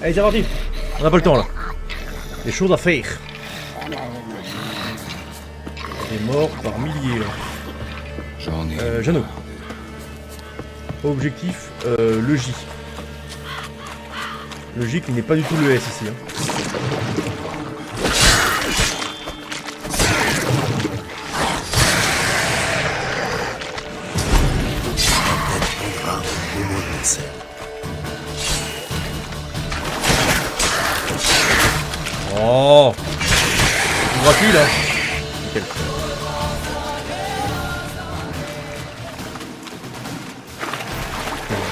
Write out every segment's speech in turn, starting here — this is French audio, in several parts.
Allez, c'est parti. On n'a pas le temps là. Des choses à faire. Des morts par milliers là. J'en ai. Jeannot. Objectif, le J. Le J qui n'est pas du tout le S ici. Hein. Oh, c'est gratuit là. Nickel.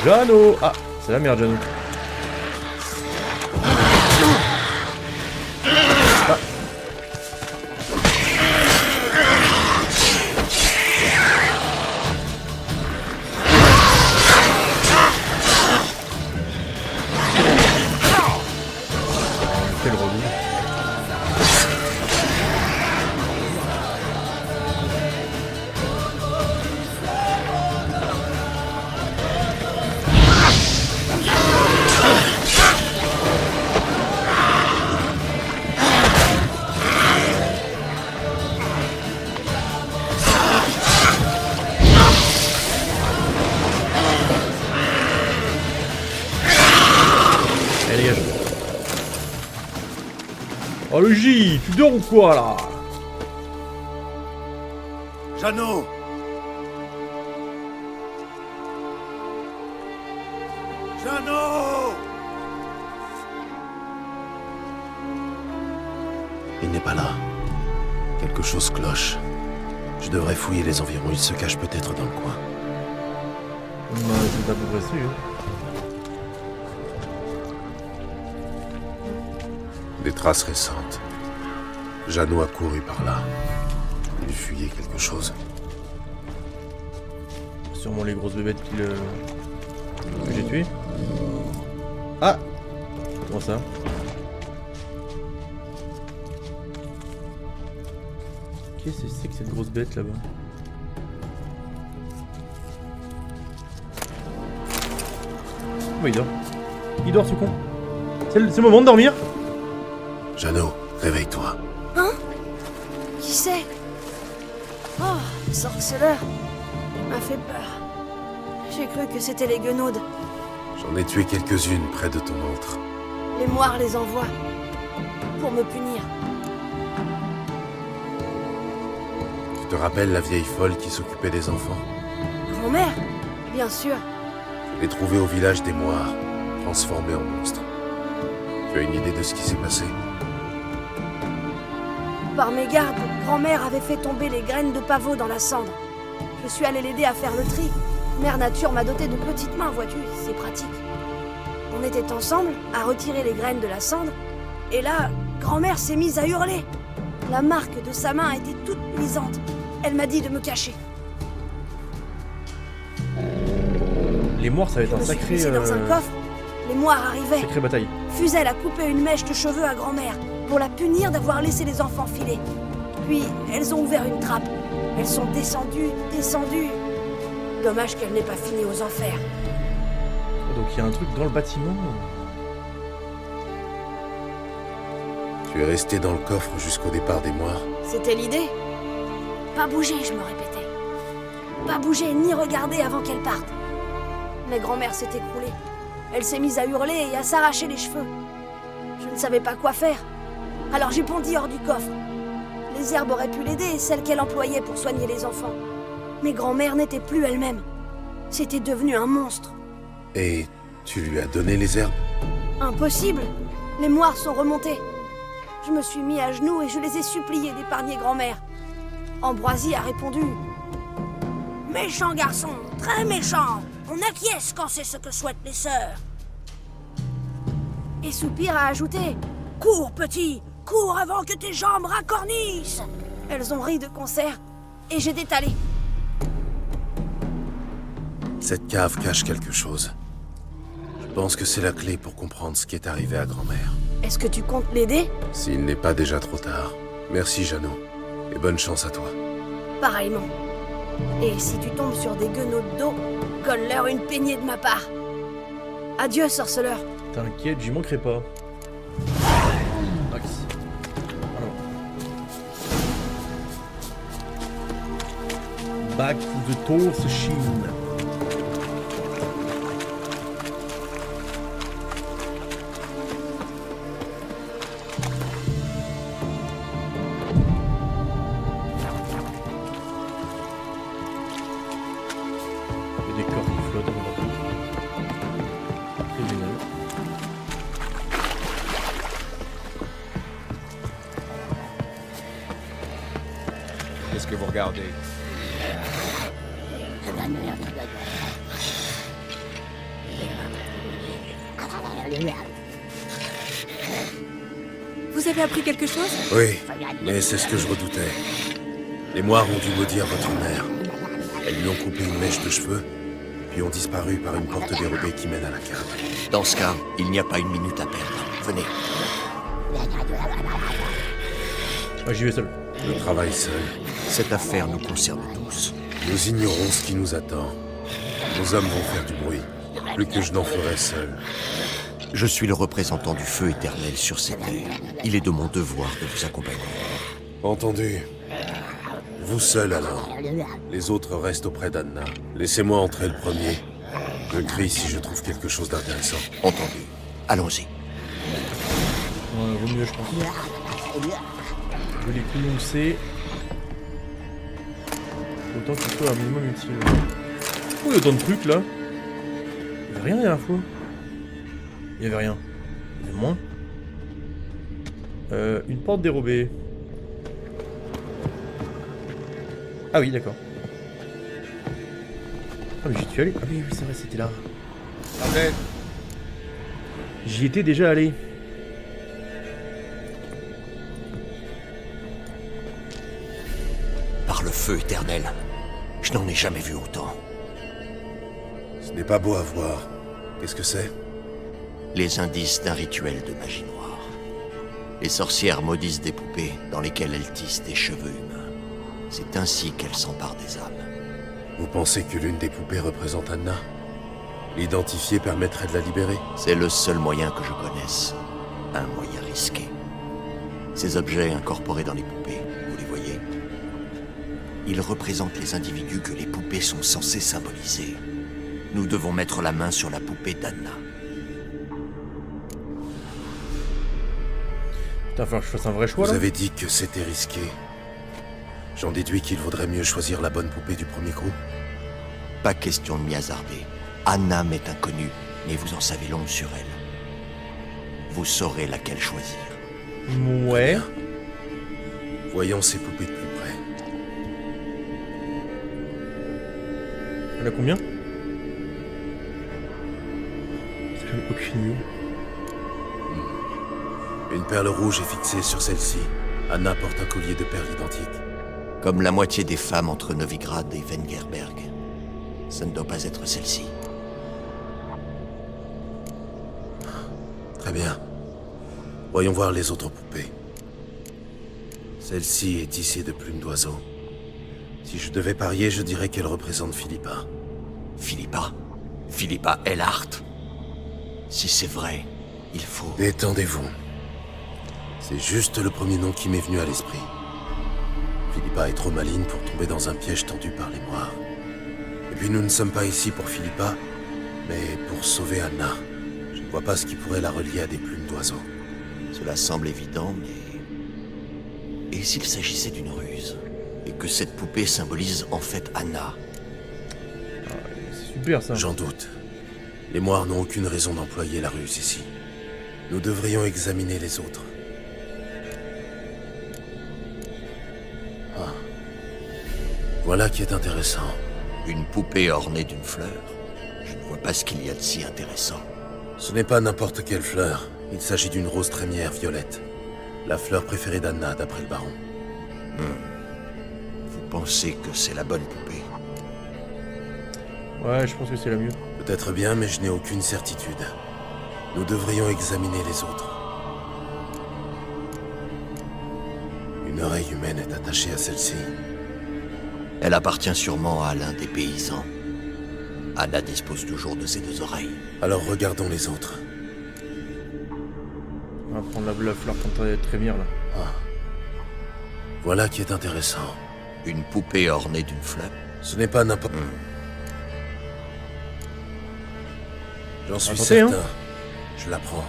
Jeannot. Ah, c'est la merde, Jeannot. Ah. Quel relou. Allez, dégage. Oh le J, tu dors ou quoi là? Jeannot! Jeannot! Il n'est pas là. Quelque chose cloche. Je devrais fouiller les environs, il se cache peut-être dans le coin. C'est à peu près sûr. Des traces récentes. Jeannot a couru par là. Il fuyait quelque chose. Sûrement les grosses bébêtes que j'ai tuées. Ah! Comment ça? Qu'est-ce que c'est que cette grosse bête là-bas? Oh, il dort. Il dort ce con. C'est le moment de dormir. Jeannot, réveille-toi. Hein? Qui c'est? Oh, sorceleur. Il m'a fait peur. J'ai cru que c'était les guenaudes. J'en ai tué quelques-unes près de ton antre. Les moires les envoient. Pour me punir. Tu te rappelles la vieille folle qui s'occupait des enfants? Grand-mère? Bien sûr. Je l'ai trouvée au village des Moires, transformée en monstre. Tu as une idée de ce qui s'est passé? Par mégarde, grand-mère avait fait tomber les graines de pavot dans la cendre. Je suis allée l'aider à faire le tri. Mère Nature m'a doté de petites mains, vois-tu, c'est pratique. On était ensemble à retirer les graines de la cendre, et là, grand-mère s'est mise à hurler. La marque de sa main était toute luisante. Elle m'a dit de me cacher. Les moires, ça va être un Je me suis sacré. glissée dans un coffre. Les moires arrivaient. Sacrée bataille. Fuzel a coupé une mèche de cheveux à grand-mère pour la punir d'avoir laissé les enfants filer. Puis, elles ont ouvert une trappe. Elles sont descendues. Dommage qu'elle n'ait pas fini aux enfers. Oh, donc il y a un truc dans le bâtiment. Tu es resté dans le coffre jusqu'au départ des Moires. C'était l'idée. Pas bouger, je me répétais. Pas bouger ni regarder avant qu'elle parte. Mais grand-mère s'est écroulée. Elle s'est mise à hurler et à s'arracher les cheveux. Je ne savais pas quoi faire. Alors j'ai bondi hors du coffre. Les herbes auraient pu l'aider, celles qu'elle employait pour soigner les enfants. Mais grand-mère n'était plus elle-même. C'était devenu un monstre. Et tu lui as donné les herbes? Impossible. Les moires sont remontées. Je me suis mis à genoux et je les ai suppliés d'épargner grand-mère. Ambroisie a répondu. Méchant garçon, très méchant. On acquiesce quand c'est ce que souhaitent les sœurs. Et Soupir a ajouté. Cours, petit, cours avant que tes jambes racornissent. Elles ont ri de concert et j'ai détalé. Cette cave cache quelque chose. Je pense que c'est la clé pour comprendre ce qui est arrivé à grand-mère. Est-ce que tu comptes l'aider? S'il n'est pas déjà trop tard. Merci, Jeannot. Et bonne chance à toi. Pareillement. Et si tu tombes sur des guenaudes d'eau, colle-leur une peignée de ma part. Adieu, sorceleur. T'inquiète, j'y manquerai pas. Max. Alors. Back to the Toast Sheen. Des corps qui flottent dans le bateau. C'est génial. Qu'est-ce que vous regardez? Vous avez appris quelque chose? Oui, mais c'est ce que je redoutais. Les moires ont dû maudire votre mère. Elles lui ont coupé une mèche de cheveux, puis ont disparu par une porte dérobée qui mène à la cave. Dans ce cas, il n'y a pas une minute à perdre. Venez. Ah, j'y vais seul. Je travaille seul. Cette affaire nous concerne tous. Nous ignorons ce qui nous attend. Nos hommes vont faire du bruit. Plus que je n'en ferai seul. Je suis le représentant du feu éternel sur ces terres. Il est de mon devoir de vous accompagner. Entendu. Vous seul alors. Les autres restent auprès d'Anna. Laissez-moi entrer le premier. Je crie si je trouve quelque chose d'intéressant. Entendu. Allons-y. Ouais, vaut mieux, je pense. Je vais les commencer. Autant qu'il soit un minimum utile. Pourquoi il y a autant de trucs là? Il y avait rien la dernière fois. Il y avait rien. Il y avait moins. Une porte dérobée. Ah oui, d'accord. Ah mais j'y suis allé. Ah oui, oui, c'est vrai, c'était là. Arrête! J'y étais déjà allé. Par le feu éternel. Je n'en ai jamais vu autant. Ce n'est pas beau à voir. Qu'est-ce que c'est? Les indices d'un rituel de magie noire. Les sorcières maudissent des poupées dans lesquelles elles tissent des cheveux humains. C'est ainsi qu'elles s'emparent des âmes. Vous pensez que l'une des poupées représente Anna? L'identifier permettrait de la libérer? C'est le seul moyen que je connaisse. Un moyen risqué. Ces objets incorporés dans les poupées, vous les voyez? Ils représentent les individus que les poupées sont censées symboliser. Nous devons mettre la main sur la poupée d'Anna. Putain, il va falloir que je fasse un vrai choix Vous là. avez dit que c'était risqué. J'en déduis qu'il vaudrait mieux choisir la bonne poupée du premier coup. Pas question de m'y hasarder. Anna m'est inconnue, mais vous en savez long sur elle. Vous saurez laquelle choisir. Ouais. Voyons ces poupées de plus près. Elle a combien? J'en ai aucune idée. Une perle rouge est fixée sur celle-ci. Anna porte un collier de perles identiques. Comme la moitié des femmes entre Novigrad et Vengerberg. Ça ne doit pas être celle-ci. Très bien. Voyons voir les autres poupées. Celle-ci est tissée de plumes d'oiseaux. Si je devais parier, je dirais qu'elle représente Philippa. Philippa? Philippa Eilhart? Si c'est vrai, il faut... Détendez-vous. C'est juste le premier nom qui m'est venu à l'esprit. Philippa est trop maligne pour tomber dans un piège tendu par les moires. Et puis nous ne sommes pas ici pour Philippa, mais pour sauver Anna. Je ne vois pas ce qui pourrait la relier à des plumes d'oiseaux. Cela semble évident, mais... Et s'il s'agissait d'une ruse? Et que cette poupée symbolise en fait Anna? C'est super ça. J'en doute. Les moires n'ont aucune raison d'employer la ruse ici. Nous devrions examiner les autres. Ah. Voilà qui est intéressant. Une poupée ornée d'une fleur? Je ne vois pas ce qu'il y a de si intéressant. Ce n'est pas n'importe quelle fleur. Il s'agit d'une rose trémière violette. La fleur préférée d'Anna, d'après le baron. Vous pensez que c'est la bonne poupée? Ouais, je pense que c'est la mieux. Peut-être bien, mais je n'ai aucune certitude. Nous devrions examiner les autres. Une oreille humaine est attachée à celle-ci. Elle appartient sûrement à l'un des paysans. Anna dispose toujours de ses deux oreilles. Alors regardons les autres. On va prendre la fleur trémire là. Ah. Voilà qui est intéressant. Une poupée ornée d'une fleur. Ce n'est pas n'importe... J'en suis Attendez, certain. hein. Je la prends.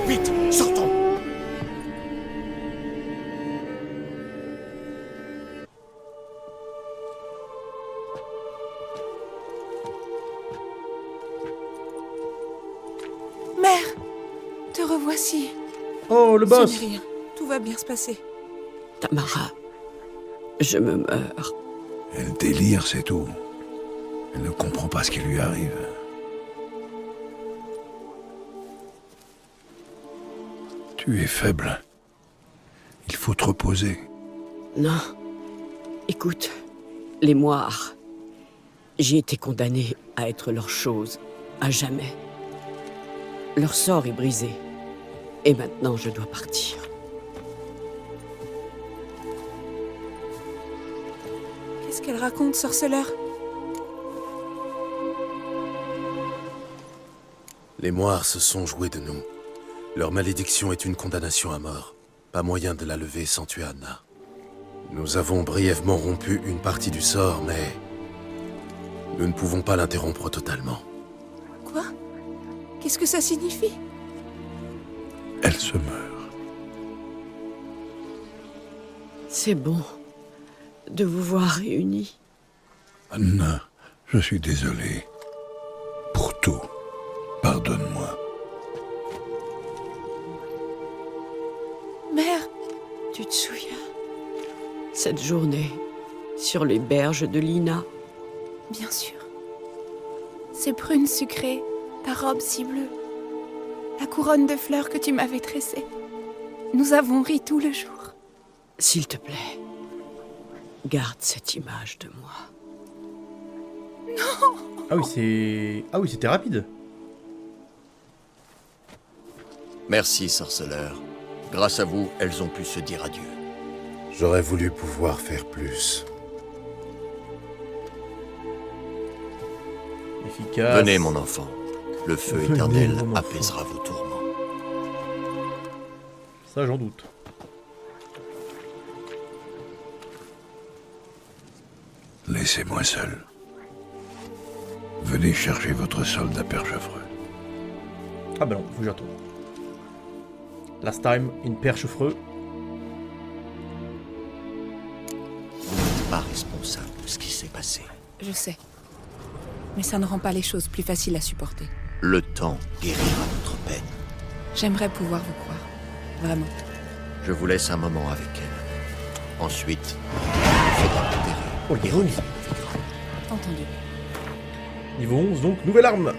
Vite, sortons. Mère, te revoici. Oh, le Ce boss! n'est rien. Tout va bien se passer. Tamara, je me meurs. Elle délire, c'est tout. Elle ne comprend pas ce qui lui arrive. Tu es faible. Il faut te reposer. Non. Écoute, les moires. J'ai été condamnée à être leur chose, à jamais. Leur sort est brisé. Et maintenant, je dois partir. Qu'est-ce qu'elle raconte, sorceleur? Les moires se sont joués de nous. Leur malédiction est une condamnation à mort. Pas moyen de la lever sans tuer Anna. Nous avons brièvement rompu une partie du sort, mais... nous ne pouvons pas l'interrompre totalement. Quoi? Qu'est-ce que ça signifie? Elle se meurt. C'est bon de vous voir réunis. Anna, je suis désolé. Pour tout. Pardonne-moi. Mère, Tu te souviens? Cette journée, sur les berges de Lina. bien sûr. Ces prunes sucrées, ta robe si bleue, la couronne de fleurs que tu m'avais tressée. Nous avons ri tout le jour. S'il te plaît, garde cette image de moi. Ah oui, c'est... Ah oui, c'était rapide. Merci, sorceleur. Grâce à vous, elles ont pu se dire adieu. J'aurais voulu pouvoir faire plus. Efficace. Venez, mon enfant. Le feu Venez, éternel mon enfant. apaisera vos tourments. Ça, j'en doute. Laissez-moi seul. Venez chercher votre soldat Perchefreux. Ah bah non, faut que j'y retourne. Last time in Perchefreux. Vous n'êtes pas responsable de ce qui s'est passé. Je sais. Mais ça ne rend pas les choses plus faciles à supporter. Le temps guérira votre peine. J'aimerais pouvoir vous croire. Vraiment. Je vous laisse un moment avec elle. Ensuite, il faudra l'enterrer. Oh, et le revivre la vie grave. Entendu. Niveau 11, donc nouvelle arme.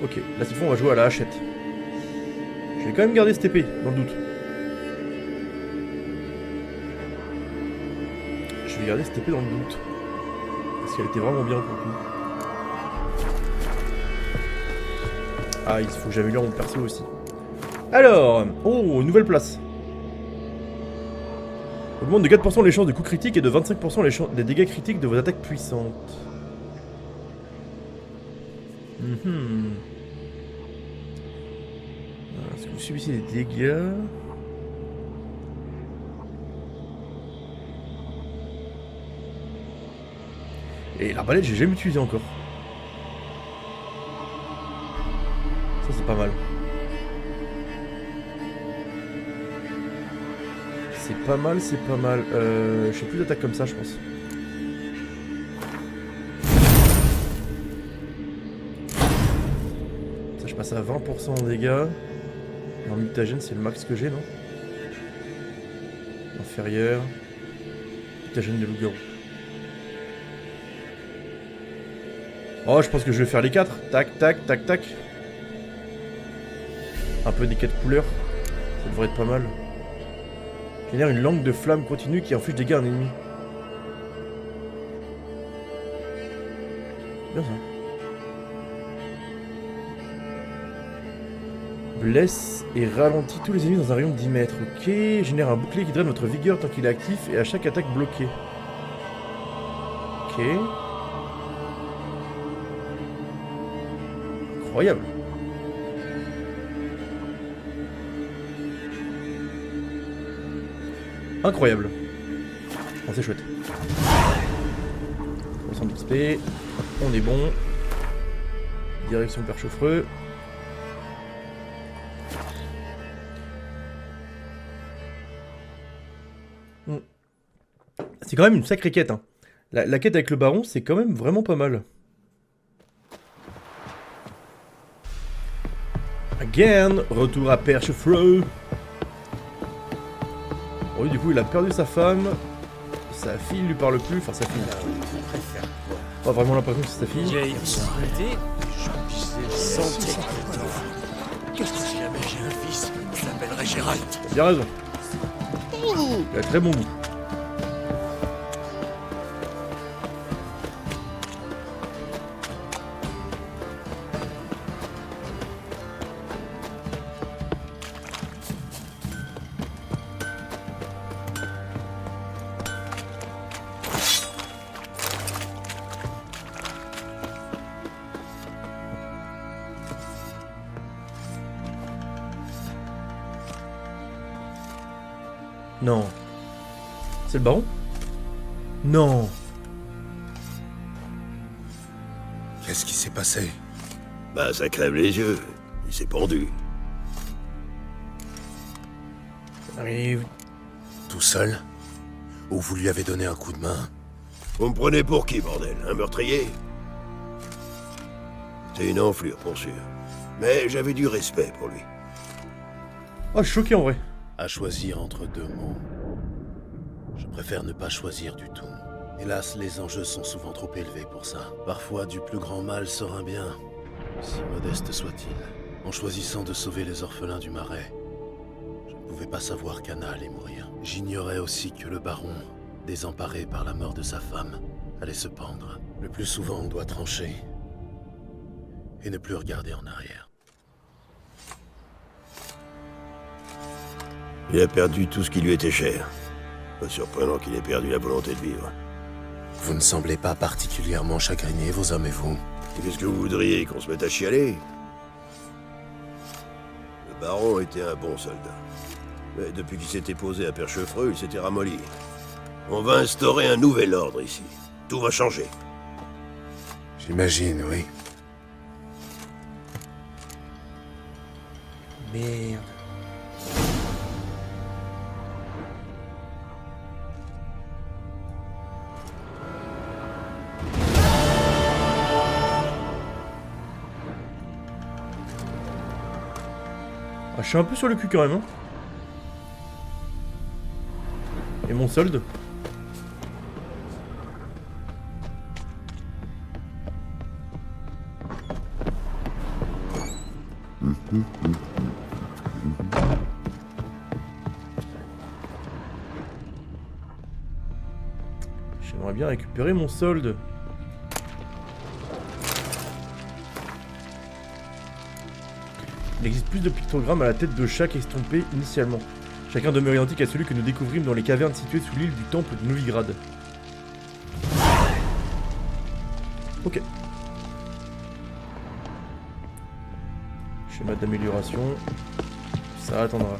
Ok, là cette fois on va jouer à la hachette. Je vais quand même garder cette épée, dans le doute. Je vais garder cette épée dans le doute. Parce qu'elle était vraiment bien pour le coup. Ah, il faut que j'améliore mon perso aussi. Alors, oh, nouvelle place. Augmente de 4% les chances de coups critiques et de 25% les chances des dégâts critiques de vos attaques puissantes. Si vous subissez des dégâts... Et l'arbalète, j'ai jamais utilisé encore. Ça, c'est pas mal. C'est pas mal, c'est pas mal. Je fais plus d'attaques comme ça, je pense. Ça, je passe à 20% en dégâts. En mutagène, c'est le max que j'ai, non? Inférieur. Mutagène de loup-garou. Oh, je pense que je vais faire les 4. Tac, tac, tac, tac. Un peu des 4 couleurs. Ça devrait être pas mal. Génère une langue de flamme continue qui inflige des dégâts à un ennemi. Bien ça. Blesse et ralentit tous les ennemis dans un rayon de 10 mètres. Ok. Génère un bouclier qui draine votre vigueur tant qu'il est actif et à chaque attaque bloquée. Ok. Incroyable. Incroyable. Oh, c'est chouette. 100 XP. On est bon. Direction Perchefreux. C'est quand même une sacrée quête. Hein. La quête avec le baron, c'est quand même vraiment pas mal. Again, retour à Perchefreux. Oui, du coup, il a perdu sa femme. Sa fille lui parle plus. Enfin, sa fille. Pas vraiment l'impression que c'est sa fille. Qu'est-ce que si jamais j'ai un fils, je l'appellerai Gérald. T'as bien raison. Il a très bon goût. Non. C'est le baron? Non. Qu'est-ce qui s'est passé? Bah, ça crève les yeux. Il s'est pendu. Mais... Tout seul? Ou vous lui avez donné un coup de main? Vous me prenez pour qui, bordel? Un meurtrier? C'est une enflure, pour sûr. Mais j'avais du respect pour lui. Oh, je suis choqué en vrai. À choisir entre deux mots. Je préfère ne pas choisir du tout. Hélas, les enjeux sont souvent trop élevés pour ça. Parfois, du plus grand mal sort un bien, si modeste soit-il. En choisissant de sauver les orphelins du Marais, je ne pouvais pas savoir qu'Anna allait mourir. J'ignorais aussi que le baron, désemparé par la mort de sa femme, allait se pendre. Le plus souvent, on doit trancher et ne plus regarder en arrière. Il a perdu tout ce qui lui était cher. Pas surprenant qu'il ait perdu la volonté de vivre. Vous ne semblez pas particulièrement chagrinés, vos hommes et vous. Qu'est-ce que vous voudriez, qu'on se mette à chialer? Le baron était un bon soldat. Mais depuis qu'il s'était posé à Perchefreux, il s'était ramolli. On va instaurer un nouvel ordre ici. Tout va changer. J'imagine, oui. Merde. Ah, je suis un peu sur le cul quand même. Hein. Et mon solde? J'aimerais bien récupérer mon solde. Il existe plus de pictogrammes à la tête de chaque estompé initialement. Chacun demeure identique à celui que nous découvrîmes dans les cavernes situées sous l'île du temple de Novigrad. Ok. Schéma d'amélioration. Ça attendra.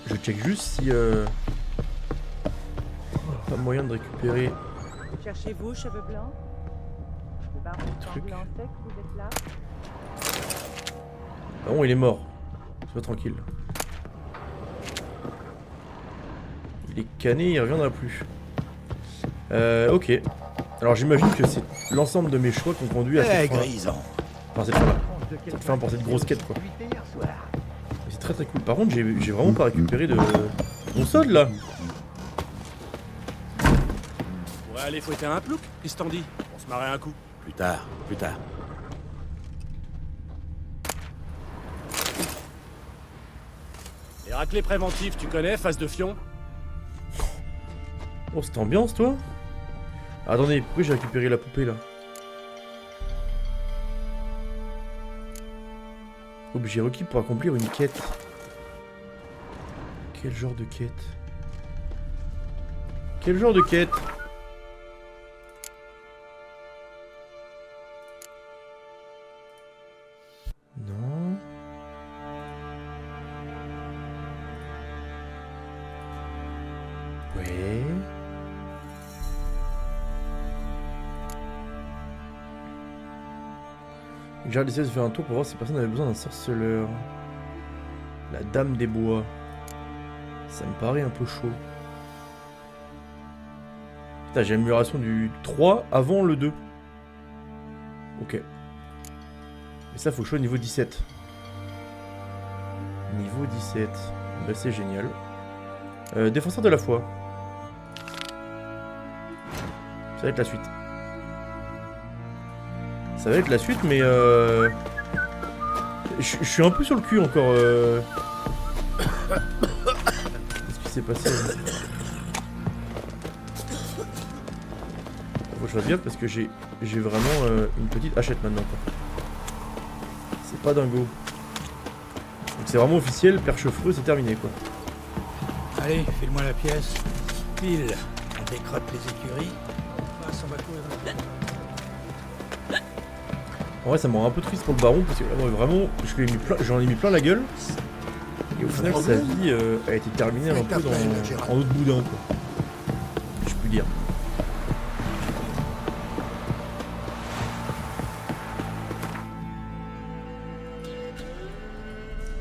Je check juste si... pas moyen de récupérer... Cherchez-vous, cheveux blancs? Le baron Sanguin sait que vous êtes là? Ah bon, il est mort. Sois tranquille. Il est cané, il reviendra plus. Ok. Alors j'imagine que c'est l'ensemble de mes choix qui ont conduit à cette fin. Enfin, cette fin-là. Cette fin pour cette grosse quête, quoi. C'est très très cool. Par contre, j'ai vraiment pas récupéré de... mon solde, là. Ouais, allez fouetter un plouc, qu'est-ce que t'en dis? On se marrait un coup. Plus tard, plus tard. Les raclés préventifs, tu connais, face de fion? Oh, cette ambiance, toi. Attendez, pourquoi j'ai récupéré la poupée, là? Objet requis pour accomplir une quête. Quel genre de quête? Quel genre de quête? Non. Ouais. J'ai décidé de faire un tour pour voir si personne avait besoin d'un sorceleur. La dame des bois. Ça me paraît un peu chaud. Putain, j'ai l'amélioration du 3 avant le 2. Ok. Mais ça, faut que je sois au niveau 17. Niveau 17. Bah, c'est génial. Défenseur de la foi. Ça va être la suite. Ça va être la suite, mais je suis un peu sur le cul encore. Qu'est-ce qui s'est passé là? Faut que je fasse gaffe parce que j'ai vraiment une petite hachette maintenant, quoi. C'est pas dingo. Donc c'est vraiment officiel, Perchefreux, c'est terminé, quoi. Allez, file-moi la pièce. Pile, on décrotte les écuries. On va courir. En vrai, ça me rend un peu triste pour le baron parce que vraiment, j'en ai mis plein la gueule. Et au final, sa vie a été terminée un peu en autre boudin, quoi. Je peux dire.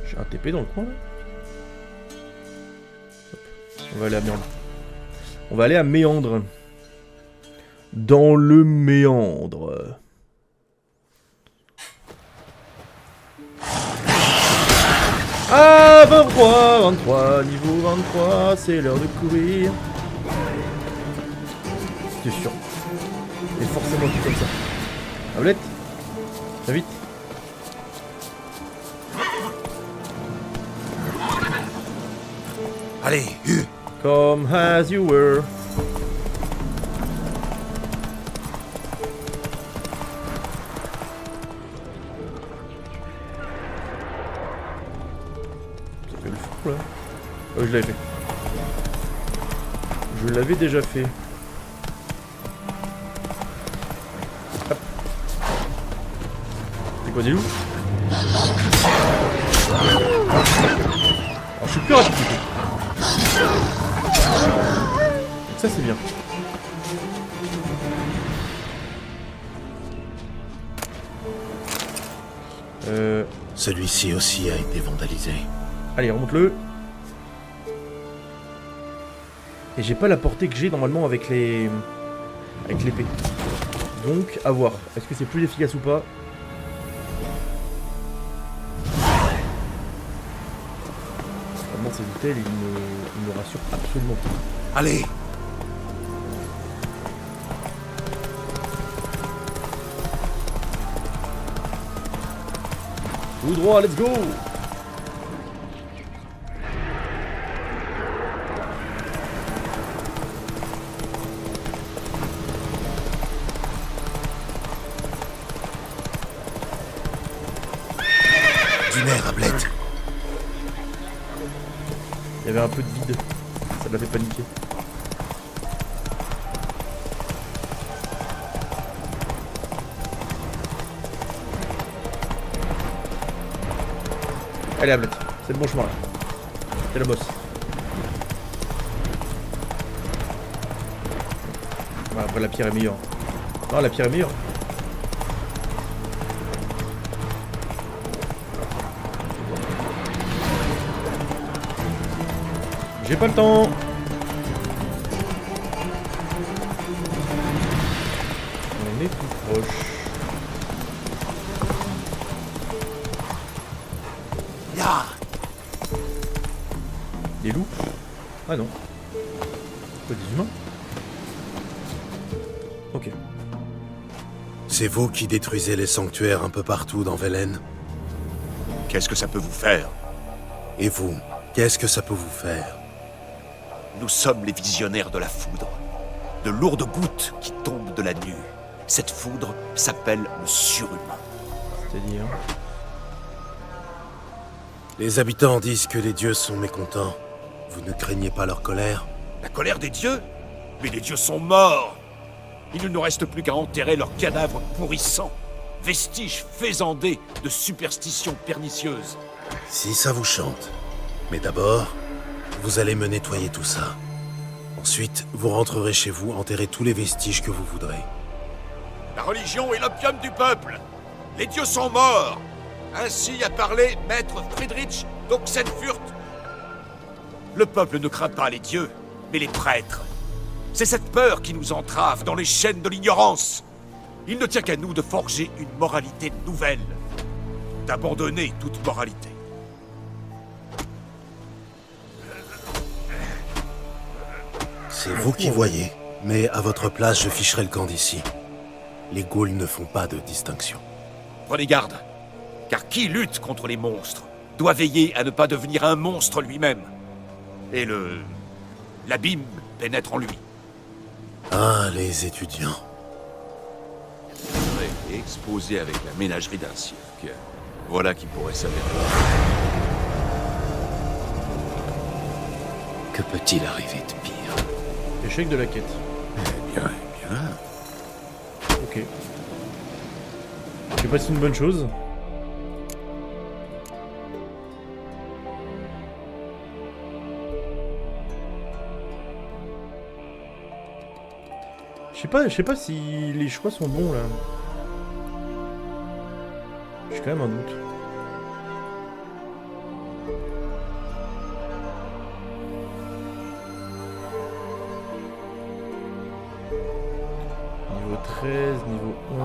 J'ai un TP dans le coin là. Hop. On va aller à Méandre. On va aller à Méandre. Dans le Méandre. Ah, 23, niveau 23, c'est l'heure de courir. C'était sûr. Et forcément tout comme ça. Ablette, viens vite. Allez, Come as you were. Là. Je l'avais fait. Je l'avais déjà fait. Hop. C'est quoi des loups? Alors je suis plus rapide du coup. Donc ça c'est bien. Celui-ci aussi a été vandalisé. Allez, remonte-le. Et j'ai pas la portée que j'ai normalement avec les... avec l'épée. Donc, à voir. Est-ce que c'est plus efficace ou pas? Vraiment, ces hôtels, ils me rassurent absolument pas. Allez! Tout droit, let's go! Ablette. Il y avait un peu de vide, ça l'a fait paniquer. Allez Ablette, c'est le bon chemin là. C'est le boss. Voilà, après la pierre est meilleure. Non, la pierre est meilleure. J'ai pas le temps. On est tout proche. Là. Des loups? Ah non. Quoi, des humains? Ok. C'est vous qui détruisez les sanctuaires un peu partout dans Velen. Qu'est-ce que ça peut vous faire? Et vous, qu'est-ce que ça peut vous faire? Nous sommes les visionnaires de la foudre. De lourdes gouttes qui tombent de la nue. Cette foudre s'appelle le surhumain. C'est-à-dire? Les habitants disent que les dieux sont mécontents. Vous ne craignez pas leur colère? La colère des dieux? Mais les dieux sont morts. Il ne nous reste plus qu'à enterrer leurs cadavres pourrissants, vestiges faisandés de superstitions pernicieuses. Si ça vous chante. Mais d'abord, vous allez me nettoyer tout ça. Ensuite, vous rentrerez chez vous, enterrer tous les vestiges que vous voudrez. La religion est l'opium du peuple. Les dieux sont morts. Ainsi a parlé maître Friedrich d'Oxenfurt. Le peuple ne craint pas les dieux, mais les prêtres. C'est cette peur qui nous entrave dans les chaînes de l'ignorance. Il ne tient qu'à nous de forger une moralité nouvelle, d'abandonner toute moralité. C'est vous qui voyez, mais à votre place, je ficherai le camp d'ici. Les Ghouls ne font pas de distinction. Prenez garde, car qui lutte contre les monstres doit veiller à ne pas devenir un monstre lui-même. Et l'abîme pénètre en lui. Ah, les étudiants. Et exposé avec la ménagerie d'un cirque. Voilà qui pourrait s'avérer. Que peut-il arriver de pire? Échec de la quête. Eh bien. Ok. Je sais pas si c'est une bonne chose. Je sais pas si les choix sont bons là. J'ai quand même un doute. Niveau 13, niveau 11.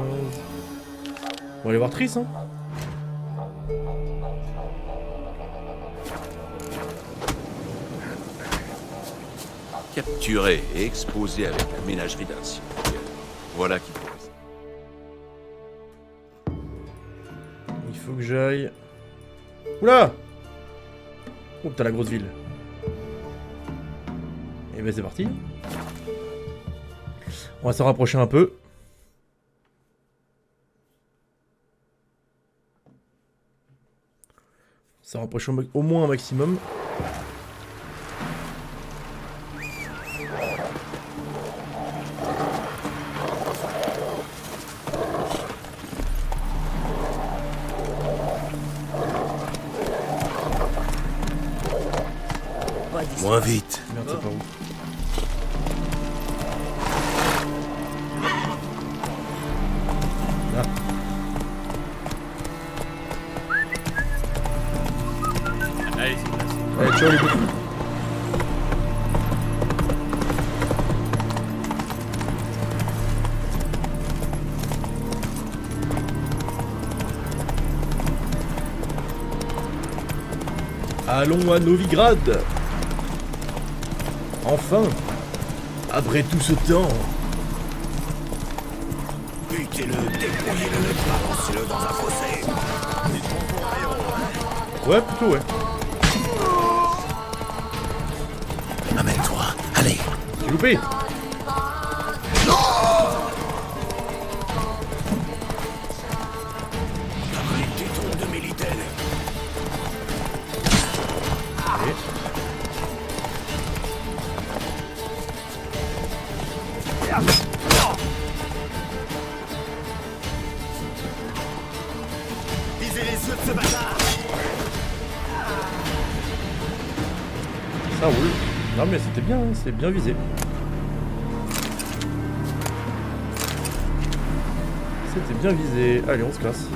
On va aller voir Triss, hein. Capturé et exposé avec la ménagerie d'un cirque. Voilà qui pourrait. Il faut que j'aille... Oula! Oh, t'as la grosse ville. Et ben c'est parti. On va s'en rapprocher un peu. Ça rapproche au moins un maximum. Moins vite. Merde, c'est par où? Là. Allez, c'est passé. Allez, ciao les bouffons. Allons à Novigrad. Enfin. Après tout ce temps. Butez-le, dépouillez-le, balancez-le dans un fossé. Ouais, plutôt ouais. Amène-toi, allez. J'ai loupé. Visez les yeux de ce bâtard. Ça roule. Non mais c'était bien, hein, c'est bien visé. C'était bien visé. Allez, on se casse.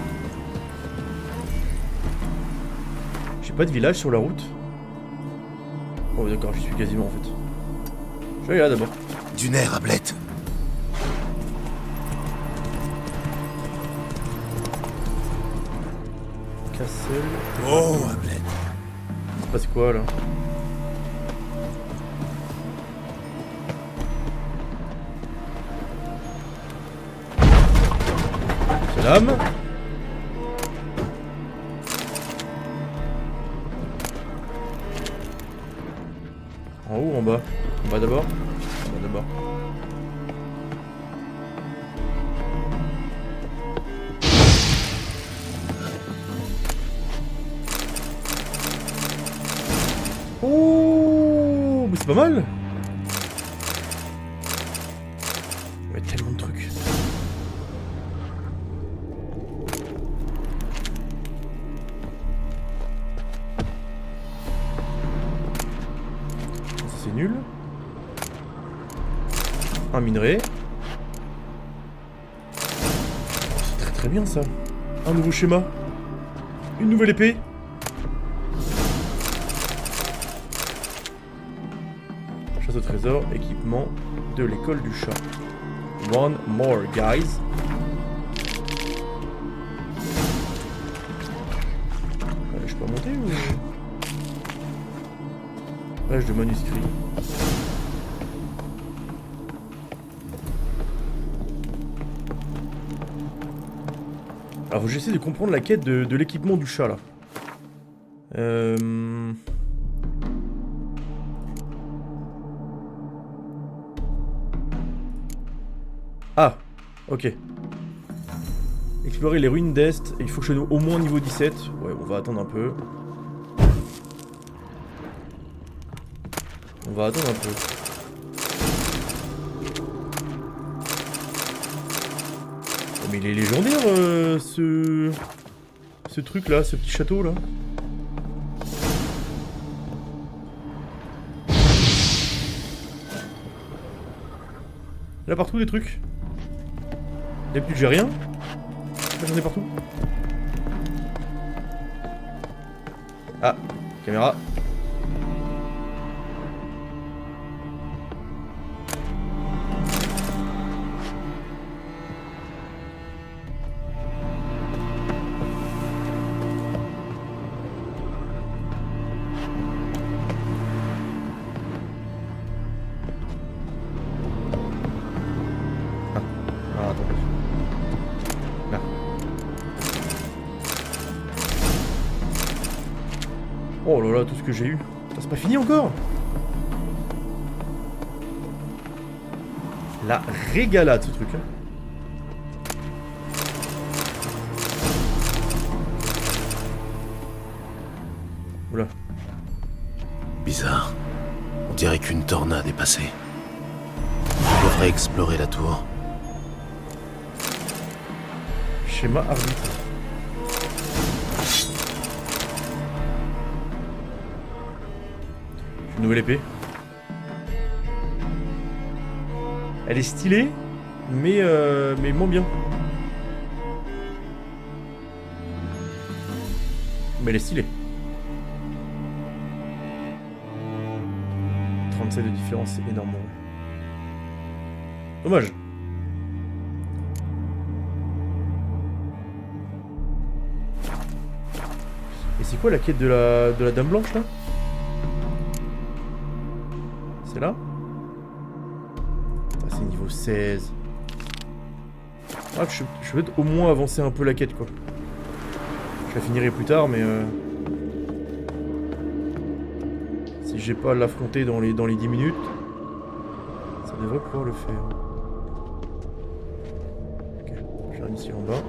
J'ai pas de village sur la route. Oh d'accord, j'y suis quasiment en fait. Je vais aller là d'abord. Du nerf, Ablette. Castle. Oh, Ablette. Il se passe quoi là? Salam. En haut ou en bas? En bas d'abord? En bas d'abord. Oh, mais c'est pas mal. c'est nul. Un minerai. C'est très très bien ça. Un nouveau schéma. Une nouvelle épée. Chasse au trésor, équipement de l'école du chat. One more, guys. Je peux monter ou... Page de manuscrit. Alors j'essaie de comprendre la quête de l'équipement du chat là. Ah, ok. Explorer les ruines d'Est, il faut que je sois au moins niveau 17. Ouais, on va attendre un peu. On va attendre un peu. Oh, mais il est légendaire ce truc là, ce petit château là. Là partout des trucs. D'habitude j'ai rien. Là j'en ai partout. Ah, caméra. Oh là là, tout ce que j'ai eu. C'est pas fini encore. La régalade ce truc. Hein. Oula. Bizarre. On dirait qu'une tornade est passée. On devrait explorer la tour. Schéma arbitre. Une nouvelle épée. Elle est stylée, mais moins bien. Mais elle est stylée. 37 de différence, c'est énorme. Dommage. Et c'est quoi la quête de la Dame Blanche là? C'est là? Ah, c'est niveau 16. Ah, je vais peut-être au moins avancer un peu la quête quoi. Je la finirai plus tard mais si j'ai pas à l'affronter dans les 10 minutes, ça devrait pouvoir le faire. Ok, j'arrive ici en bas.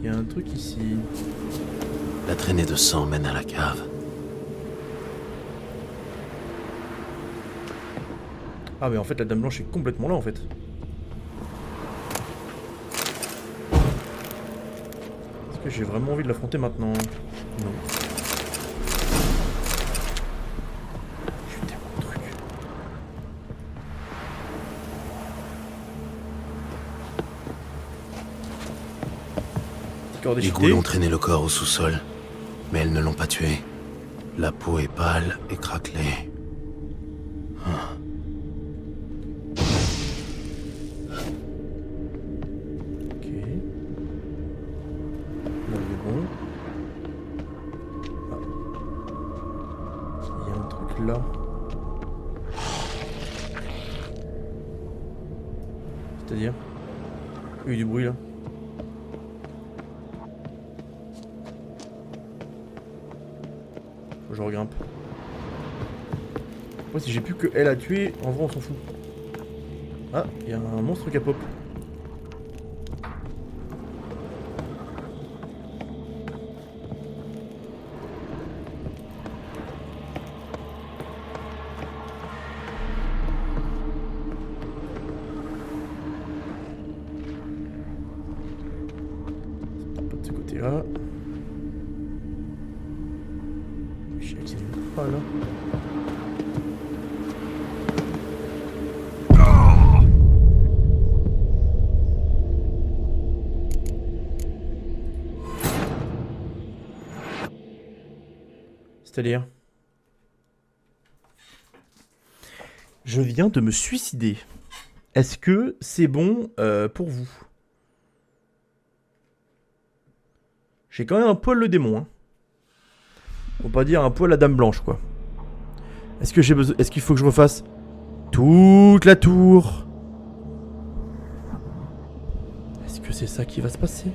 Il y a un truc ici. La traînée de sang mène à la cave. Ah mais en fait la Dame Blanche est complètement là en fait. Est-ce que j'ai vraiment envie de l'affronter maintenant? Non. Je suis tellement de trucs. Les ghouls ont traîné le corps au sous-sol, mais elles ne l'ont pas tué. La peau est pâle et craquelée. Ok. Là, il est bon. Ah. Il y a un truc là. C'est-à-dire? Il y a eu du bruit là. Faut que je regrimpe. Moi si j'ai plus que elle à tuer, en vrai on s'en fout. Ah, il y a un monstre qui a pop. Pas de ce côté-là. J'ai pas là. C'est-à-dire, je viens de me suicider. Est-ce que c'est bon pour vous? J'ai quand même un poil le démon. Hein. Faut pas dire un poil la dame blanche, quoi. Est-ce que j'ai besoin? Est-ce qu'il faut que je refasse toute la tour? Est-ce que c'est ça qui va se passer?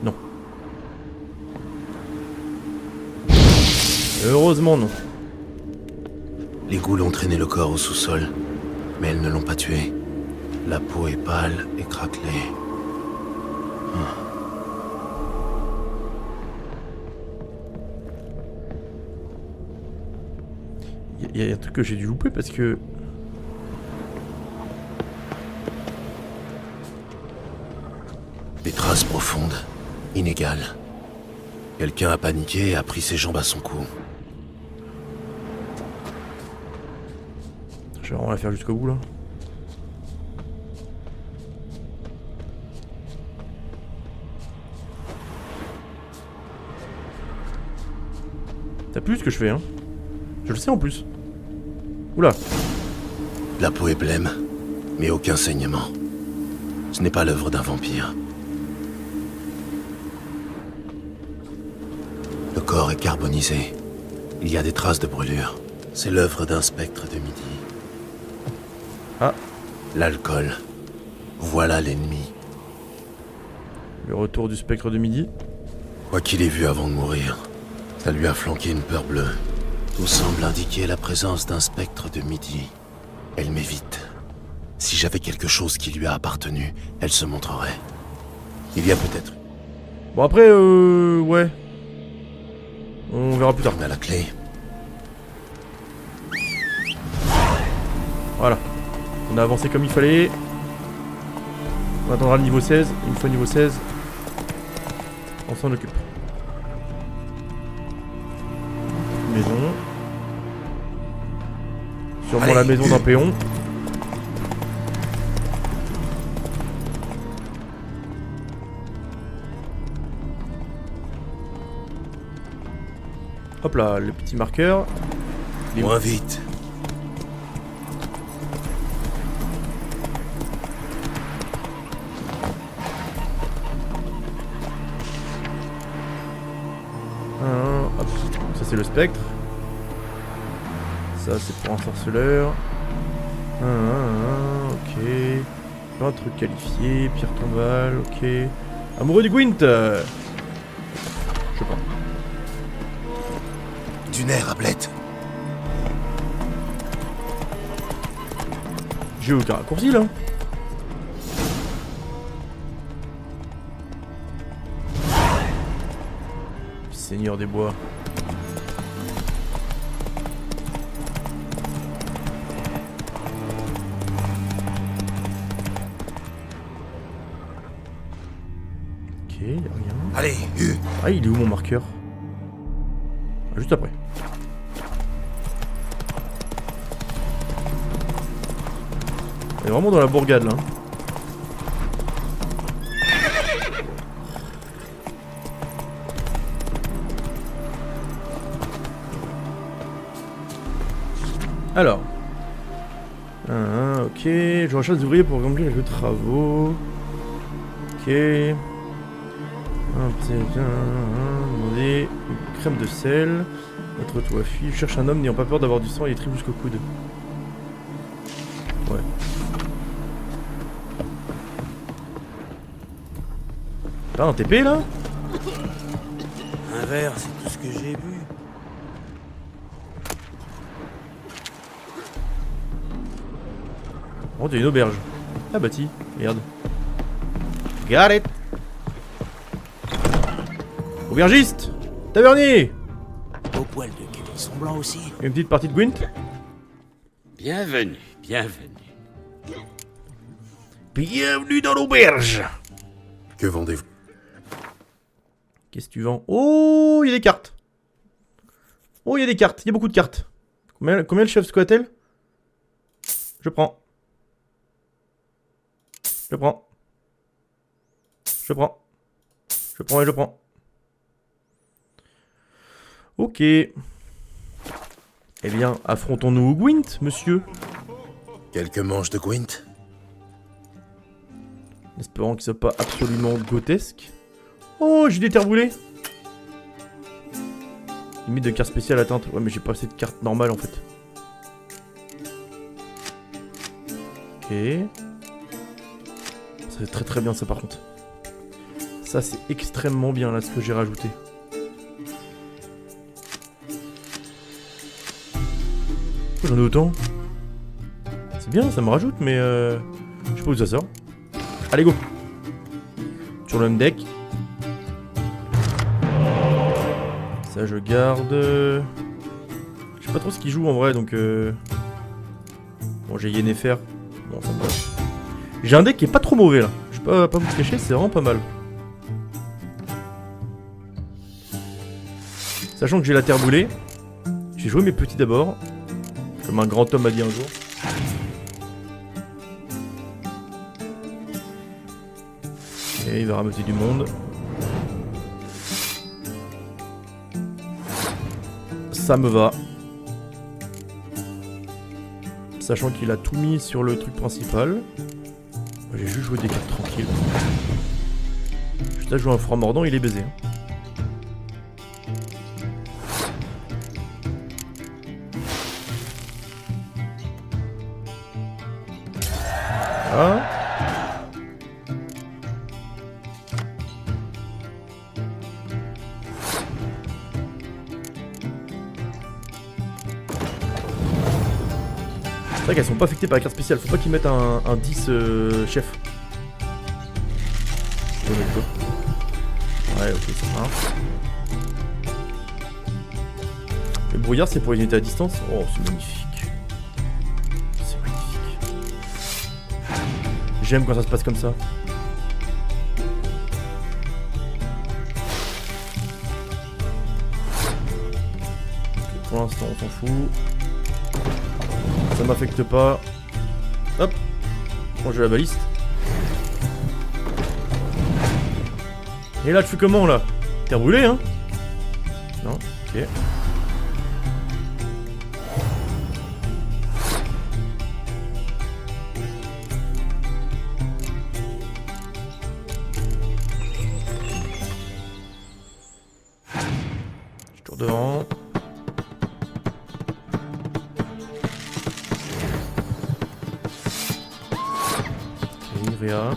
Non. Heureusement non. Les ghouls ont traîné le corps au sous-sol, mais elles ne l'ont pas tué. La peau est pâle et craquelée. Il y a un truc que j'ai dû louper parce que... Des traces profondes, inégales. Quelqu'un a paniqué et a pris ses jambes à son cou. Je vais vraiment la faire jusqu'au bout là. T'as plus ce que je fais, hein? Je le sais en plus. Oula. La peau est blême, mais aucun saignement. Ce n'est pas l'œuvre d'un vampire. Le corps est carbonisé. Il y a des traces de brûlure. C'est l'œuvre d'un spectre de midi. Ah. L'alcool. Voilà l'ennemi. Le retour du spectre de midi. Quoi qu'il ait vu avant de mourir, ça lui a flanqué une peur bleue. Tout semble indiquer la présence d'un spectre de midi. Elle m'évite. Si j'avais quelque chose qui lui a appartenu, elle se montrerait. Il y a peut-être... Bon après, ouais. On verra plus tard. On a la clé. Voilà. On a avancé comme il fallait. On attendra le niveau 16. Une fois niveau 16, on s'en occupe. Maison. Sûrement allez, la maison d'un péon. Hop là, le petit marqueur. Moins vite. Hop. Ça c'est le spectre. Ça c'est pour un sorceleur. Ok. Un truc qualifié. Pierre tombale. Ok. Amoureux du Gwent. Je sais pas. Du nerf à blette. J'ai aucun raccourci là. Seigneur des bois. Ok, y'a rien. Allez, Ah, il est où mon marqueur? Ah, juste après. On est vraiment dans la bourgade là. Alors. Ok. Je recherche des ouvriers pour remplir les travaux. Ok. Demander une crème de sel. Notre toit fille. Je cherche un homme n'ayant pas peur d'avoir du sang et les tripes jusqu'au coude. Ouais. Pas un TP là? Un verre, c'est tout ce que j'ai bu. Oh, t'as une auberge. Ah bah ti, merde. Got it. Aubergiste! Tavernier! Au poil de Kevin sont blancs aussi. Une petite partie de Gwent? Bienvenue, bienvenue. Bienvenue dans l'auberge! Que vendez-vous? Qu'est-ce que tu vends? Oh, il y a des cartes! Oh, il y a des cartes, il y a beaucoup de cartes. Combien le chef squat-elle? Je prends. Je prends. Je prends. Je prends et je prends. Ok. Eh bien, affrontons-nous au Gwent, monsieur. Quelques manches de Gwent? En espérant qu'il soit pas absolument grotesque. Oh, j'ai des terres brûlées. Limite de carte spéciale atteinte. Ouais, mais j'ai pas assez de cartes normales en fait. Ok. C'est très très bien ça par contre. Ça c'est extrêmement bien là ce que j'ai rajouté. J'en ai autant. C'est bien, ça me rajoute, mais je sais pas où ça sort. Allez go. Sur le même deck. Ça je garde. Je sais pas trop ce qu'il joue en vrai donc bon j'ai Yennefer. Bon ça me va. J'ai un deck qui est pas trop mauvais là. Je vais pas vous le cacher, c'est vraiment pas mal. Sachant que j'ai la terre brûlée. J'ai joué mes petits d'abord. Comme un grand homme a dit un jour. Et il va rameuter du monde. Ça me va. Sachant qu'il a tout mis sur le truc principal. J'ai juste joué des cartes tranquilles. Juste à jouer un froid mordant, il est baisé. Ah. C'est vrai qu'elles sont pas affectées par la carte spéciale, faut pas qu'ils mettent un 10 chef. Ouais, ok, ça marche. Le brouillard, c'est pour les unités à distance. Oh, c'est magnifique. C'est magnifique. J'aime quand ça se passe comme ça. Okay, pour l'instant, on s'en fout. Ça m'affecte pas. Hop. Bon, j'ai la baliste. Et là, tu fais comment là? T'es brûlé, hein? Non? Ok. Je tourne devant. Ok, Réa.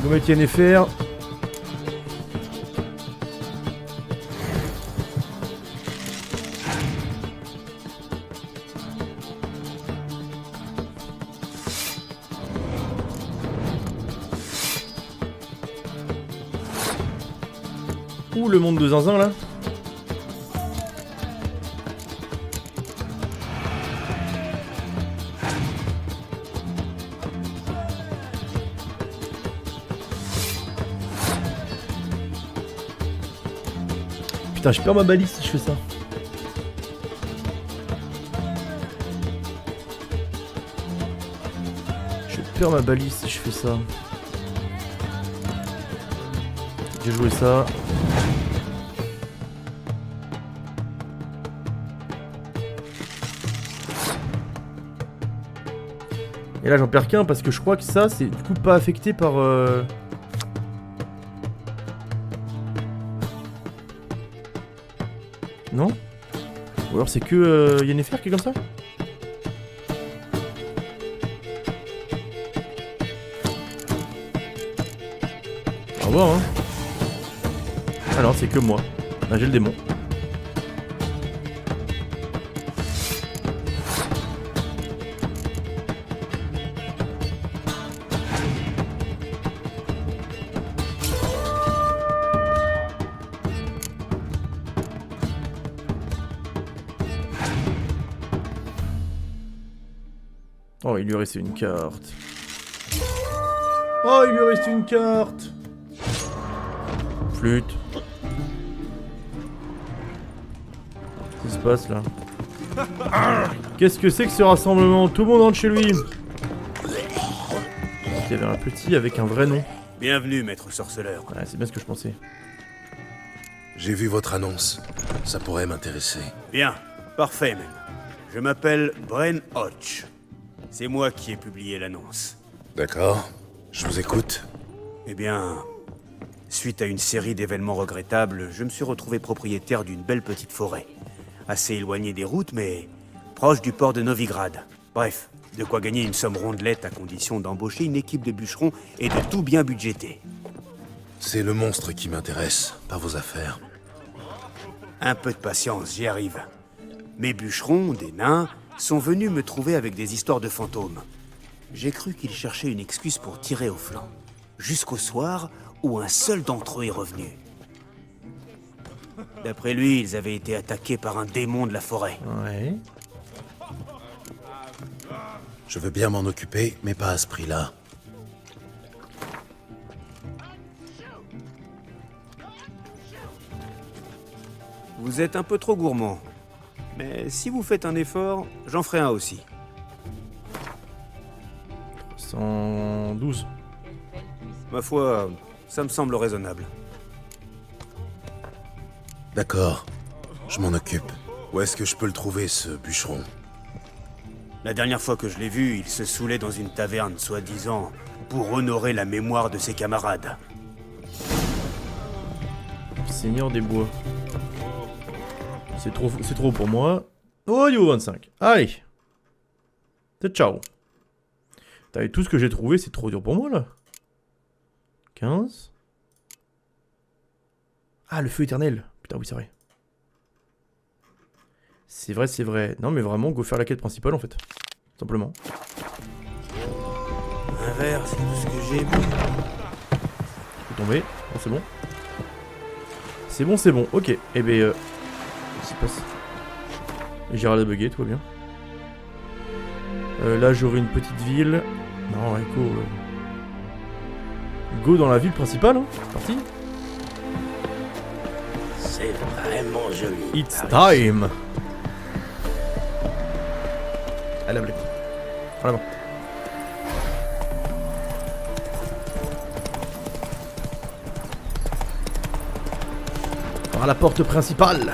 Vous mettez Yennefer. Ouh, le monde de zinzin là. Putain, je perds ma balise si je fais ça. Je perds ma balise si je fais ça. J'ai joué ça. Et là j'en perds qu'un parce que je crois que ça c'est du coup pas affecté par... Non? Ou alors c'est que Yennefer qui est comme ça? Au revoir, hein. Ah non, c'est que moi. Ah, j'ai le démon. Oh, il lui reste une carte. Oh, il lui reste une carte. Flûte. Qu'est-ce qui se passe là? Qu'est-ce que c'est que ce rassemblement? Tout le monde rentre chez lui. Il y avait un petit avec un vrai nom. Bienvenue, maître sorceleur. Ouais, c'est bien ce que je pensais. J'ai vu votre annonce. Ça pourrait m'intéresser. Bien, parfait même. Je m'appelle Bren Hodge. C'est moi qui ai publié l'annonce. D'accord. Je vous écoute. Eh bien, suite à une série d'événements regrettables, je me suis retrouvé propriétaire d'une belle petite forêt. Assez éloignée des routes, mais proche du port de Novigrad. Bref, de quoi gagner une somme rondelette à condition d'embaucher une équipe de bûcherons et de tout bien budgéter. C'est le monstre qui m'intéresse, pas vos affaires. Un peu de patience, j'y arrive. Mes bûcherons, des nains, sont venus me trouver avec des histoires de fantômes. J'ai cru qu'ils cherchaient une excuse pour tirer au flanc. Jusqu'au soir où un seul d'entre eux est revenu. D'après lui, ils avaient été attaqués par un démon de la forêt. Ouais. Je veux bien m'en occuper, mais pas à ce prix-là. Vous êtes un peu trop gourmand. Mais si vous faites un effort, j'en ferai un aussi. 112. Ma foi, ça me semble raisonnable. D'accord. Je m'en occupe. Où est-ce que je peux le trouver, ce bûcheron? La dernière fois que je l'ai vu, il se saoulait dans une taverne, soi-disant, pour honorer la mémoire de ses camarades. Seigneur des bois. C'est trop pour moi. Oh, niveau 25. Allez. C'est ciao. T'as vu tout ce que j'ai trouvé, c'est trop dur pour moi là. 15. Ah, le feu éternel. Putain, oui, c'est vrai. C'est vrai, c'est vrai. Non, mais vraiment, go faire la quête principale en fait. Simplement. Un verre, c'est tout ce que j'ai vu. Je peux tomber. Oh, c'est bon. C'est bon, c'est bon. Ok. Eh ben. Qu'est-ce qui se passe? Gérald a bugué, tout va bien. Là, j'aurai une petite ville. Non, Echo. Go dans la ville principale, hein. C'est parti. C'est vraiment joli. It's time. Allez, allez. En avant. Par la porte principale.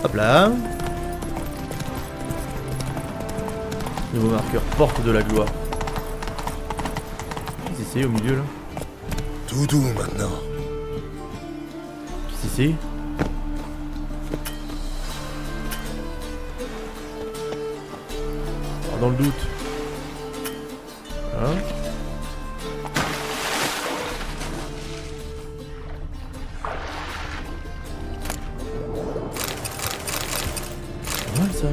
Hop là. Nouveau marqueur, porte de la gloire. Qu'est-ce que c'est au milieu là? Tout doux maintenant. Qu'est-ce que c'est? Alors, dans le doute. Voilà. Pas mal ça.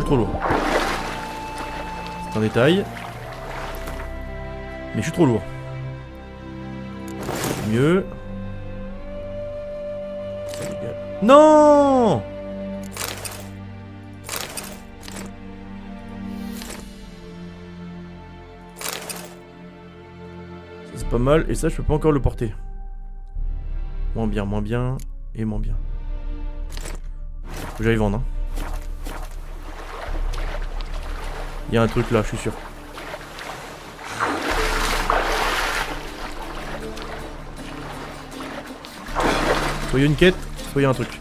Trop lourd. C'est un détail. Mais je suis trop lourd. Mieux. Non! Ça c'est pas mal. Et ça je peux pas encore le porter. Moins bien et moins bien. Faut que j'aille vendre hein. Il y a un truc là, je suis sûr. Soit il y a une quête, soit il y a un truc.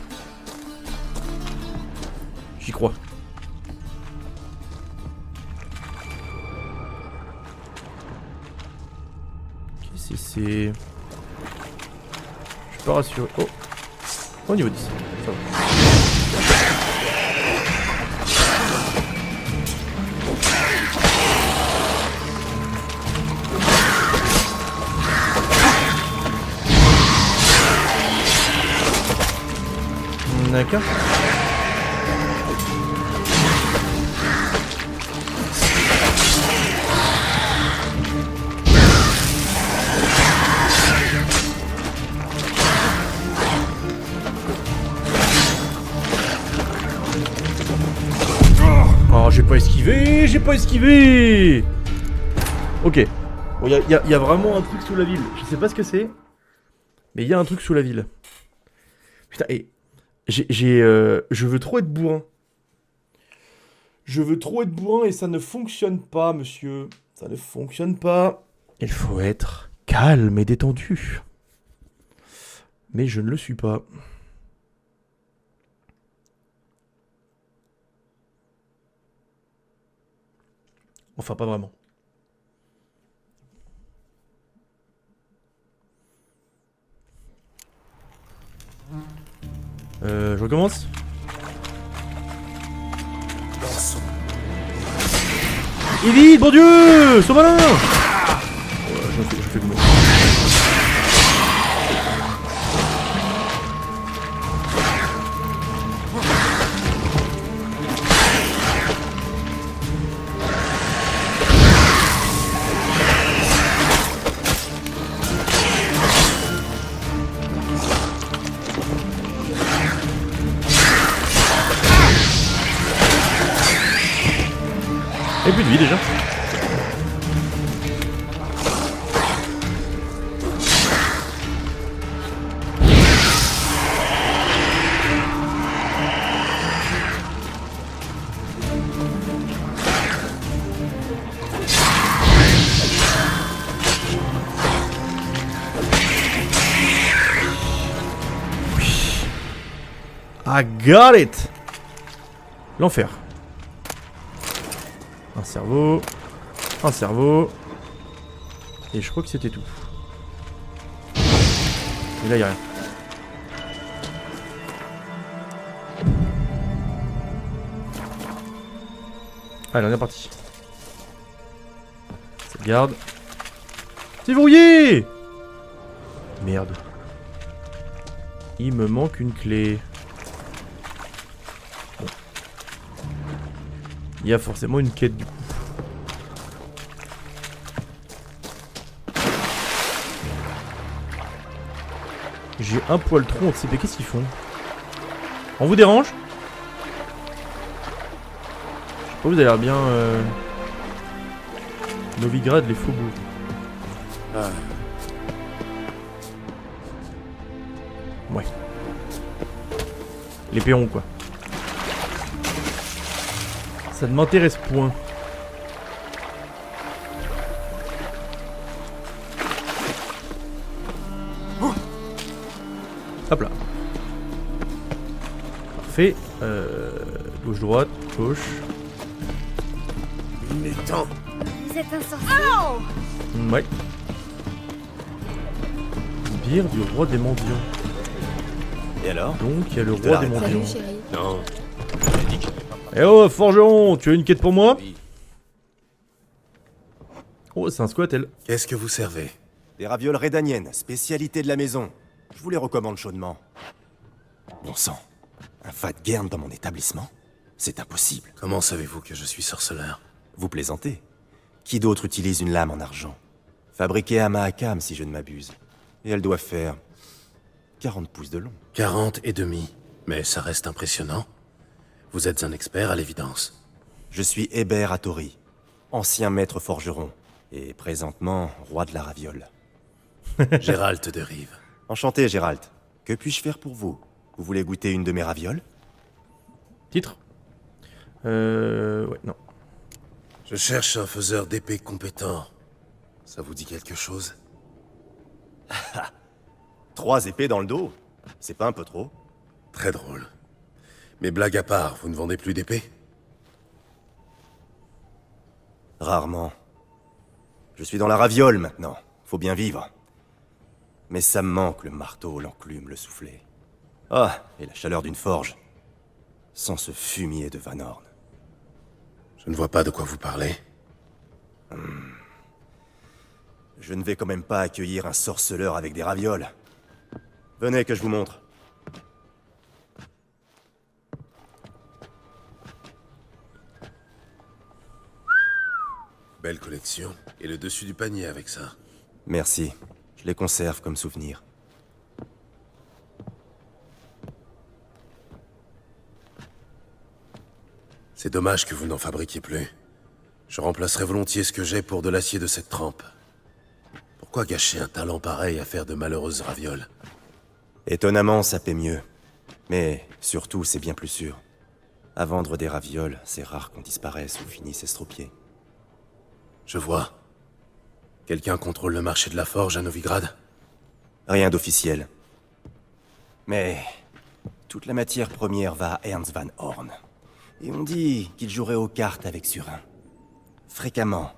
J'y crois. Ok, c'est... Je suis pas rassuré. Oh, au niveau 10, ça va. D'accord. Oh, j'ai pas esquivé. Ok. Bon, y a vraiment un truc sous la ville. Je sais pas ce que c'est, mais il y a un truc sous la ville. Putain, et je veux trop être bourrin. Je veux trop être bourrin et ça ne fonctionne pas, monsieur. Ça ne fonctionne pas. Il faut être calme et détendu. Mais je ne le suis pas. Enfin, pas vraiment. Je recommence. Évite, bon Dieu, sois malin. Je fais le mot. Et plus de vie déjà. I got it. L'enfer. Un cerveau. Un cerveau. Et je crois que c'était tout. Et là, il n'y a rien. Allez, on est parti. Ça garde. C'est verrouillé! Merde. Il me manque une clé. Bon. Il y a forcément une quête du coup. J'ai un poil trop en CP, qu'est-ce qu'ils font? On vous dérange? Je sais pas, vous avez l'air bien... Novigrad, les faubourgs. Ah. Ouais. Les péons quoi. Ça ne m'intéresse point. Hop là. Parfait. Gauche, droite, gauche. Il est temps. Vous êtes un sorcier. Oh Ouais. Bière du roi des mendiants. Et alors? Donc il y a le roi des mendiants. Salut chérie. Non. Eh oh, forgeron, tu as une quête pour moi? Oh, c'est un squattel. Qu'est-ce que vous servez? Des ravioles rédaniennes, spécialité de la maison. Je vous les recommande chaudement. Bon sang, un fat guerne dans mon établissement? C'est impossible. Comment savez-vous que je suis sorceleur? Vous plaisantez? Qui d'autre utilise une lame en argent? Fabriquée à Mahakam, si je ne m'abuse. Et elle doit faire 40 pouces de long. 40 et demi. Mais ça reste impressionnant. Vous êtes un expert à l'évidence. Je suis Hébert Hattori, ancien maître forgeron, et présentement roi de la raviole. Gérald de Rive. Enchanté, Gérald. Que puis-je faire pour vous? Vous voulez goûter une de mes ravioles? Titre? Ouais, non. Je cherche un faiseur d'épée compétent. Ça vous dit quelque chose? 3 épées dans le dos? C'est pas un peu trop? Très drôle. Mais blague à part, vous ne vendez plus d'épées? Rarement. Je suis dans la raviole maintenant. Faut bien vivre. Mais ça me manque le marteau, l'enclume, le soufflet. Ah, et la chaleur d'une forge. Sans ce fumier de Van Horn. Je ne vois pas de quoi vous parlez. Je ne vais quand même pas accueillir un sorceleur avec des ravioles. Venez que je vous montre. Belle collection. Et le dessus du panier avec ça. Merci. Je les conserve comme souvenir. C'est dommage que vous n'en fabriquiez plus. Je remplacerai volontiers ce que j'ai pour de l'acier de cette trempe. Pourquoi gâcher un talent pareil à faire de malheureuses ravioles? Étonnamment, ça paie mieux. Mais surtout, c'est bien plus sûr. À vendre des ravioles, c'est rare qu'on disparaisse ou finisse estropié. Je vois. Quelqu'un contrôle le marché de la forge à Novigrad? Rien d'officiel. Mais toute la matière première va à Ernst Van Horn. Et on dit qu'il jouerait aux cartes avec Surin. Fréquemment.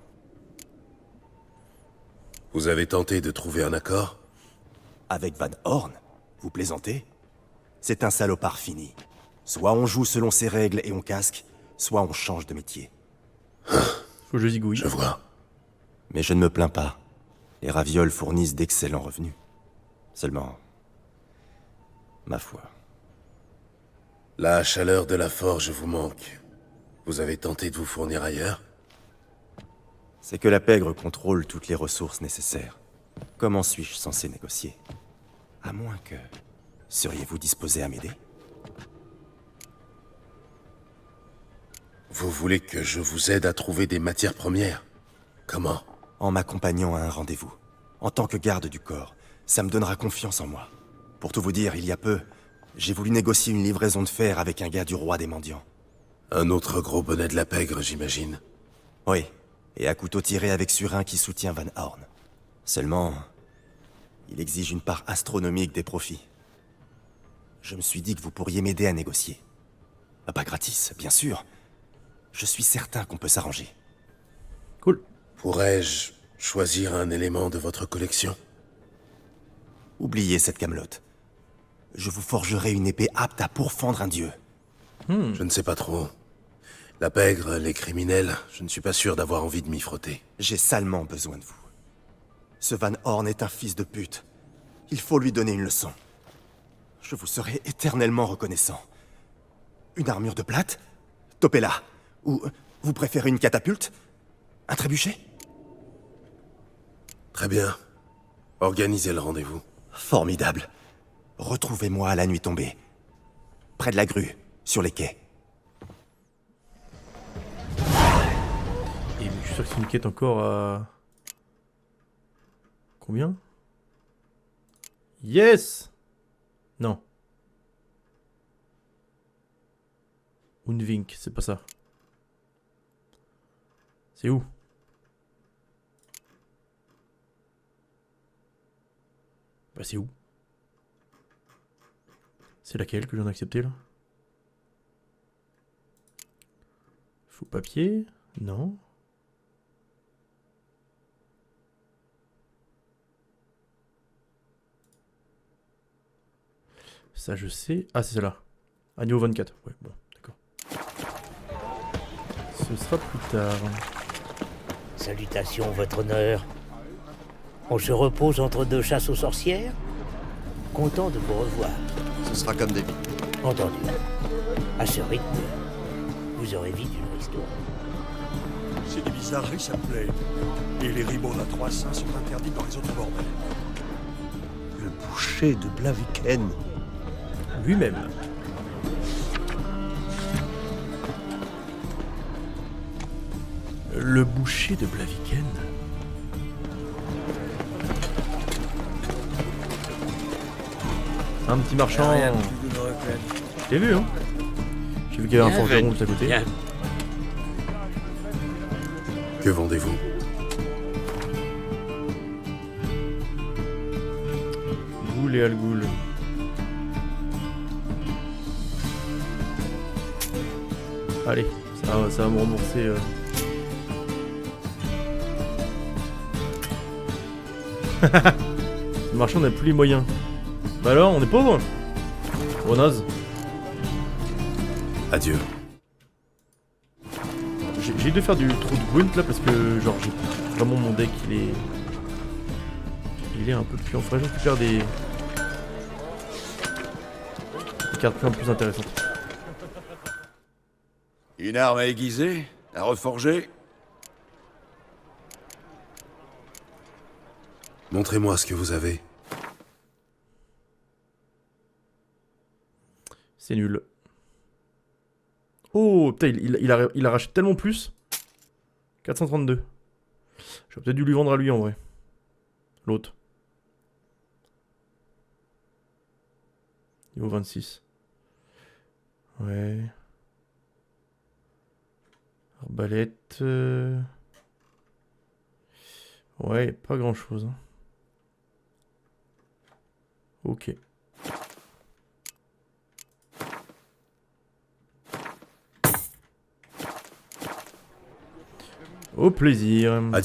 Vous avez tenté de trouver un accord? Avec Van Horn? Vous plaisantez? C'est un salopard fini. Soit on joue selon ses règles et on casque, soit on change de métier. Faut que je zigouille. Je vois. Mais je ne me plains pas. Les ravioles fournissent d'excellents revenus. Seulement... ma foi... La chaleur de la forge vous manque. Vous avez tenté de vous fournir ailleurs? C'est que la pègre contrôle toutes les ressources nécessaires. Comment suis-je censé négocier? À moins que... Seriez-vous disposé à m'aider? Vous voulez que je vous aide à trouver des matières premières? Comment? En m'accompagnant à un rendez-vous. En tant que garde du corps, ça me donnera confiance en moi. Pour tout vous dire, il y a peu, j'ai voulu négocier une livraison de fer avec un gars du roi des mendiants. Un autre gros bonnet de la pègre, j'imagine. Oui, et à couteau tiré avec Surin qui soutient Van Horn. Seulement, il exige une part astronomique des profits. Je me suis dit que vous pourriez m'aider à négocier. Pas gratis, bien sûr. Je suis certain qu'on peut s'arranger. Cool. Pourrais-je choisir un élément de votre collection? Oubliez cette camelote. Je vous forgerai une épée apte à pourfendre un dieu. Je ne sais pas trop. La pègre, les criminels, je ne suis pas sûr d'avoir envie de m'y frotter. J'ai salement besoin de vous. Ce Van Horn est un fils de pute. Il faut lui donner une leçon. Je vous serai éternellement reconnaissant. Une armure de plate? Topez-la. Ou vous préférez une catapulte? Un trébuchet? Très bien. Organisez le rendez-vous. Formidable. Retrouvez-moi à la nuit tombée. Près de la grue, sur les quais. Et je suis sûr que c'est une quête encore à... Combien? Yes! Non. Unvink, c'est pas ça. C'est où? Bah c'est où? C'est laquelle que j'en ai accepté là? Faux papier? Non. Ça je sais. Ah c'est celle-là. À niveau 24. Ouais bon d'accord. Ce sera plus tard. Salutations, votre honneur. On se repose entre deux chasses aux sorcières? Content de vous revoir. Ce sera comme d'habitude. Entendu. À ce rythme, vous aurez vite une histoire. C'est des bizarreries, ça me plaît. Et les ribots à 3 seins sont interdits dans les autres bordels. Le boucher de Blaviken. Lui-même. Le boucher de Blaviken. Un petit marchand. Je t'ai vu, hein. J'ai vu qu'il y avait un forgeron juste à côté. Bien. Que vendez-vous? Ghoul et Alghoul. Allez, ça va me rembourser. Le marché, on n'a plus les moyens. Bah alors, on est pauvre. On naze. Adieu. J'ai dû faire du trou de grunt là parce que genre j'ai vraiment mon deck il est un peu plus en faudrait que je récupère des cartes plus intéressantes. Une arme à aiguiser, à reforger. Montrez-moi ce que vous avez. C'est nul. Oh putain, il arrache tellement plus. 432. J'aurais peut-être dû lui vendre à lui en vrai. L'autre. Niveau 26. Ouais. Arbalète. Ouais, pas grand chose. Hein. Ok. Au plaisir. Adieu.